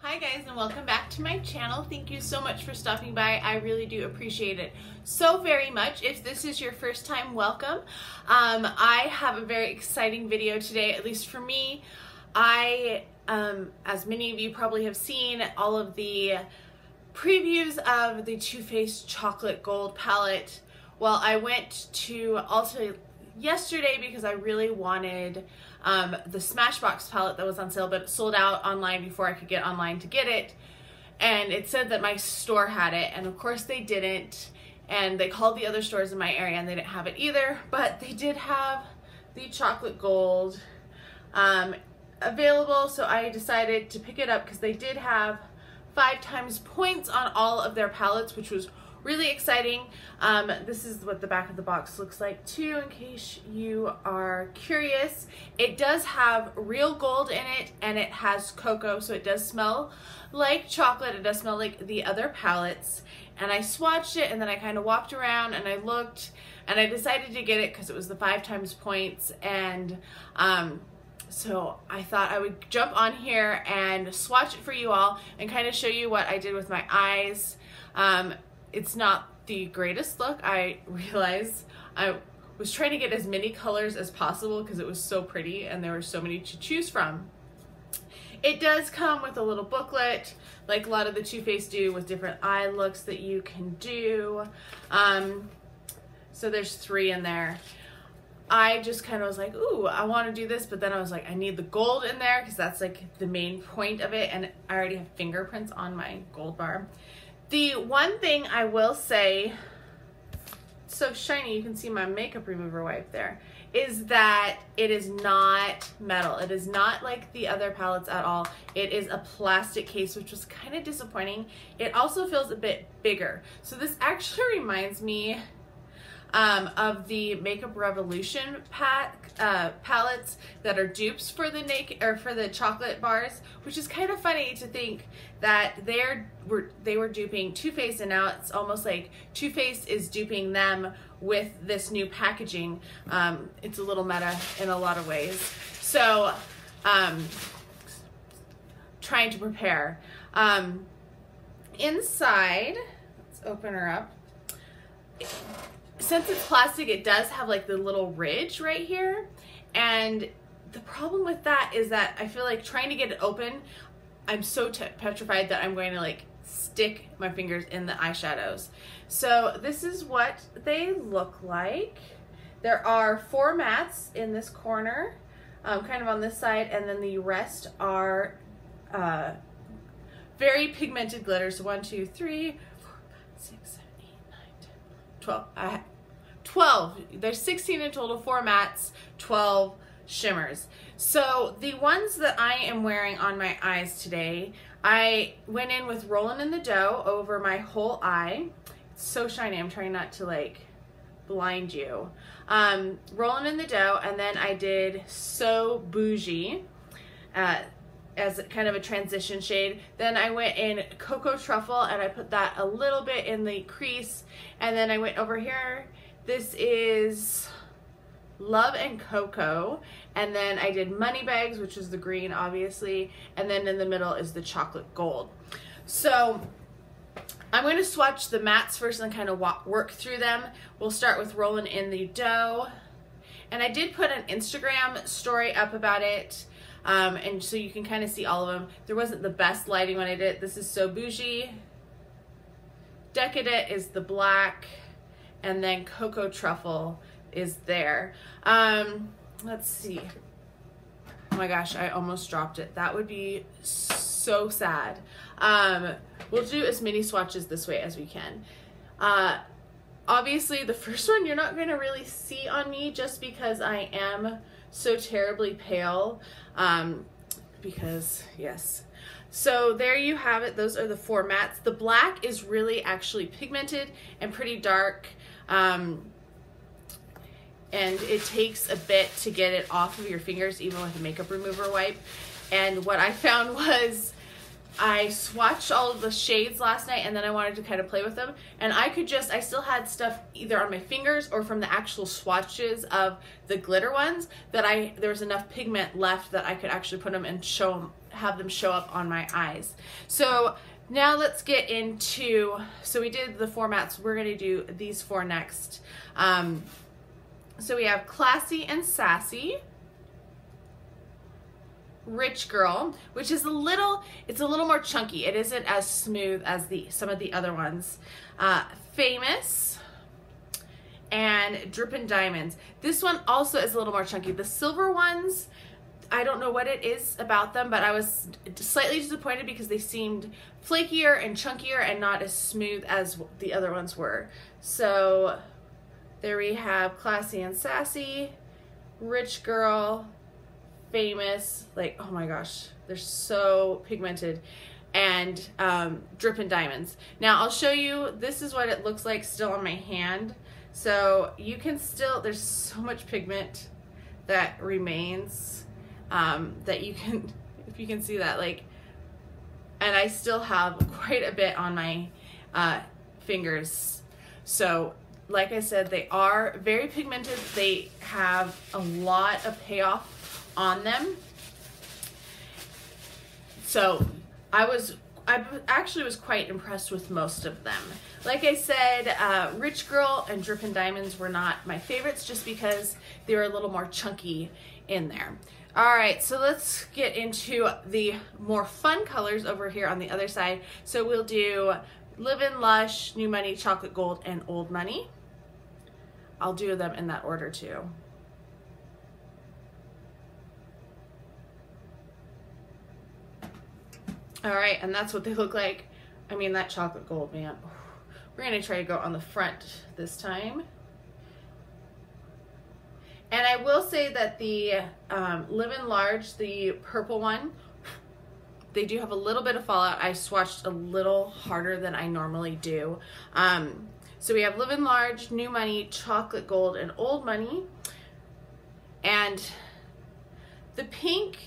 Hi guys, and welcome back to my channel. Thank you so much for stopping by. I really do appreciate it so very much. If this is your first time, welcome. I have a very exciting video today, at least for me. As many of you probably have seen, all of the previews of the Too Faced Chocolate Gold palette. Well, I went to Ulta yesterday because I really wanted the Smashbox palette that was on sale, but it sold out online before I could get online to get it. And it said that my store had it, and of course they didn't. And they called the other stores in my area and they didn't have it either, but they did have the chocolate gold available. So I decided to pick it up because they did have 5 times points on all of their palettes, which was really exciting. This is what the back of the box looks like too, in case you are curious. It does have real gold in it, and it has cocoa, so it does smell like chocolate. It does smell like the other palettes. And I swatched it, and then I kind of walked around and I looked, and I decided to get it because it was the 5 times points. And so I thought I would jump on here and swatch it for you all and kind of show you what I did with my eyes. It's not the greatest look, I realize. I was trying to get as many colors as possible because it was so pretty and there were so many to choose from. It does come with a little booklet, like a lot of the Too Faced do, with different eye looks that you can do. So there's 3 in there. I just kind of was like, ooh, I want to do this, but then I was like, I need the gold in there because that's like the main point of it, and I already have fingerprints on my gold bar. The one thing I will say, it's so shiny, you can see my makeup remover wipe there, is that it is not metal. It is not like the other palettes at all. It is a plastic case, which was kind of disappointing. It also feels a bit bigger. So this actually reminds me of the Makeup Revolution palettes that are dupes for the chocolate bars, which is kind of funny to think that they were duping Too Faced, and now it's almost like Too Faced is duping them with this new packaging. It's a little meta in a lot of ways. So trying to prepare. Inside, let's open her up. Since it's plastic, it does have like the little ridge right here, and the problem with that is that I feel like trying to get it open, I'm so petrified that I'm going to like stick my fingers in the eyeshadows. So this is what they look like. There are 4 mattes in this corner, kind of on this side, and then the rest are very pigmented glitters. So 1, 2, 3, 4, 5, 6, 7, 8, 9, 10, 12. 12. There's 16 in total, 4 mattes, 12 shimmers. So the ones that I am wearing on my eyes today, I went in with Rollin' in the Dough over my whole eye. It's so shiny, I'm trying not to like blind you. Rollin' in the Dough, and then I did So Bougie as kind of a transition shade. Then I went in Cocoa Truffle, and I put that a little bit in the crease. And then I went over here. This is Love and Cocoa. And then I did Moneybags, which is the green, obviously. And then in the middle is the chocolate gold. So I'm going to swatch the mattes first and kind of work through them. We'll start with Rollin' in the Dough. And I did put an Instagram story up about it. And so you can kind of see all of them. There wasn't the best lighting when I did it. This is So Bougie. Decadent is the black. And then Cocoa Truffle is there. Let's see. Oh my gosh, I almost dropped it. That would be so sad. We'll do as many swatches this way as we can. Obviously, the first one you're not going to really see on me just because I am so terribly pale. Because, yes. So there you have it. Those are the 4 mattes. The black is really actually pigmented and pretty dark. And it takes a bit to get it off of your fingers, even with a makeup remover wipe. And what I found was I swatched all of the shades last night, and then I wanted to kind of play with them, and I still had stuff either on my fingers or from the actual swatches of the glitter ones that there was enough pigment left that I could actually put them and have them show up on my eyes. So now let's get into, so we did the 4 mattes, we're gonna do these 4 next. So we have Classy and Sassy, Rich Girl, which is it's a little more chunky. It isn't as smooth as some of the other ones. Famous, and Drippin' Diamonds. This one also is a little more chunky. The silver ones, I don't know what it is about them, but I was slightly disappointed because they seemed flakier and chunkier and not as smooth as the other ones were. So there we have Classy and Sassy, Rich Girl, Famous, like, oh my gosh, they're so pigmented, and Drippin' Diamonds. Now I'll show you, this is what it looks like still on my hand. So you can still, there's so much pigment that remains that you can, if you can see that, like, and I still have quite a bit on my fingers. So like I said, they are very pigmented. They have a lot of payoff on them. So I actually was quite impressed with most of them. Like I said, Rich Girl and Drippin' Diamonds were not my favorites just because they were a little more chunky in there. All right, so let's get into the more fun colors over here on the other side. So we'll do Livin' Lush, New Money, Chocolate Gold, and Old Money. I'll do them in that order too. All right, and that's what they look like. I mean, that chocolate gold, man. We're gonna try to go on the front this time. And I will say that the Livin' Large, the purple one, they do have a little bit of fallout. I swatched a little harder than I normally do. So we have Livin' Large, New Money, Chocolate Gold, and Old Money. And the pink,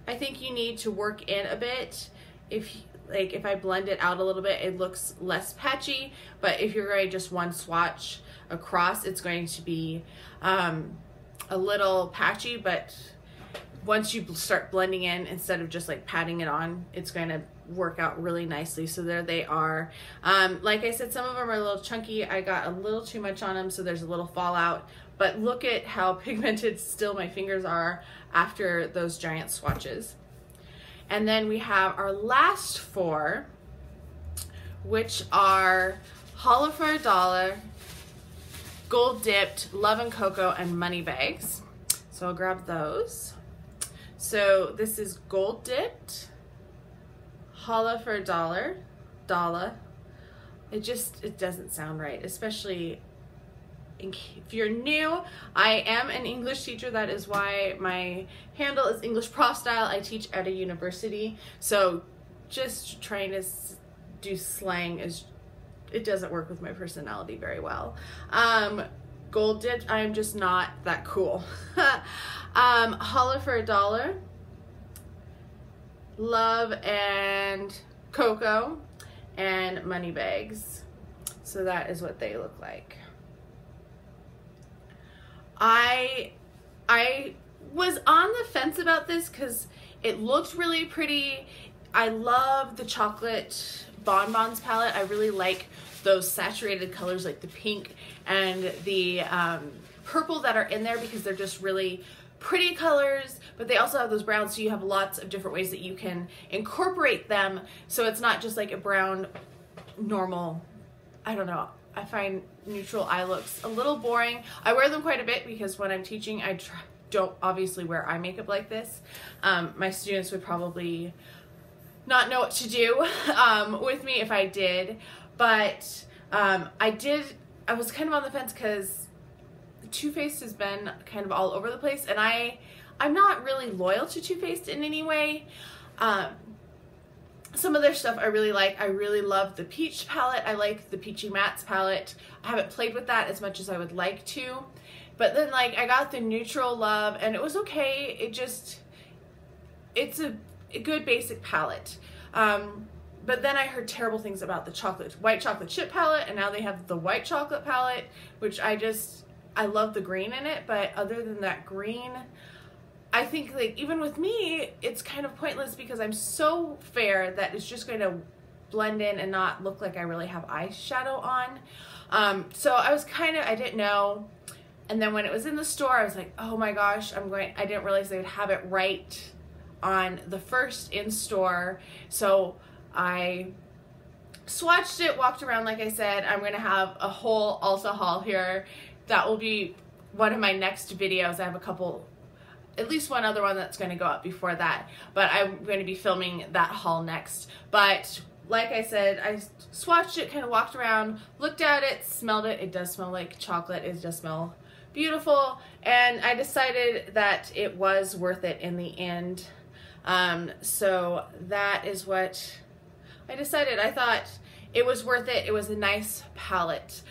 I think you need to work in a bit. If I blend it out a little bit, it looks less patchy, but if you're going just one swatch across, it's going to be a little patchy, but once you start blending in, instead of just like patting it on, it's going to work out really nicely. So there they are. Like I said, some of them are a little chunky. I got a little too much on them, so there's a little fallout, but look at how pigmented still my fingers are after those giant swatches. And then we have our last 4, which are Holla for a Dollar, Gold Dipped, Love and Cocoa, and Money Bags. So I'll grab those. So this is Gold Dipped, Holla for a Dollar, Dollar. It doesn't sound right, especially if you're new. I am an English teacher. That is why my handle is English Prof Style. I teach at a university, so just trying to do slang it doesn't work with my personality very well. Gold Dipped, I'm just not that cool. Holla for a Dollar, Love and Cocoa, and Money Bags. So that is what they look like. I was on the fence about this because it looked really pretty. I love the chocolate bonbons palette. I really like those saturated colors like the pink and the purple that are in there because they're just really pretty colors, but they also have those browns, so you have lots of different ways that you can incorporate them so it's not just like a brown normal, I don't know. I find neutral eye looks a little boring. I wear them quite a bit because when I'm teaching, I don't obviously wear eye makeup like this. My students would probably not know what to do with me if I did, but I was kind of on the fence because Too Faced has been kind of all over the place, and I'm not really loyal to Too Faced in any way. Some of their stuff I really like. I really love the peach palette. I like the Peachy Mattes palette. I haven't played with that as much as I would like to. But then like I got the neutral love and it was okay. It's a good basic palette. But then I heard terrible things about the white chocolate chip palette, and now they have the white chocolate palette, which I love the green in it, but other than that green, I think like even with me, it's kind of pointless because I'm so fair that it's just going to blend in and not look like I really have eyeshadow on. So I didn't know. And then when it was in the store, I was like, oh my gosh, I didn't realize they would have it right on the first in store. So I swatched it, walked around like I said. I'm going to have a whole Ulta haul here. That will be one of my next videos. I have a couple, at least one other one that's going to go up before that. But I'm going to be filming that haul next. But like I said, I swatched it, kind of walked around, looked at it, smelled it. It does smell like chocolate. It does smell beautiful. And I decided that it was worth it in the end. So that is what I decided. I thought it was worth it. It was a nice palette.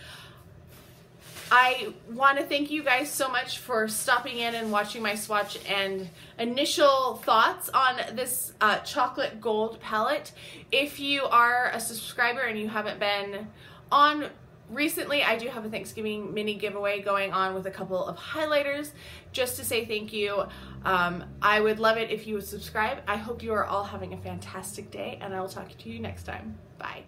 I want to thank you guys so much for stopping in and watching my swatch and initial thoughts on this chocolate gold palette. If you are a subscriber and you haven't been on recently, I do have a Thanksgiving mini giveaway going on with a couple of highlighters just to say thank you. I would love it if you would subscribe. I hope you are all having a fantastic day, and I will talk to you next time. Bye.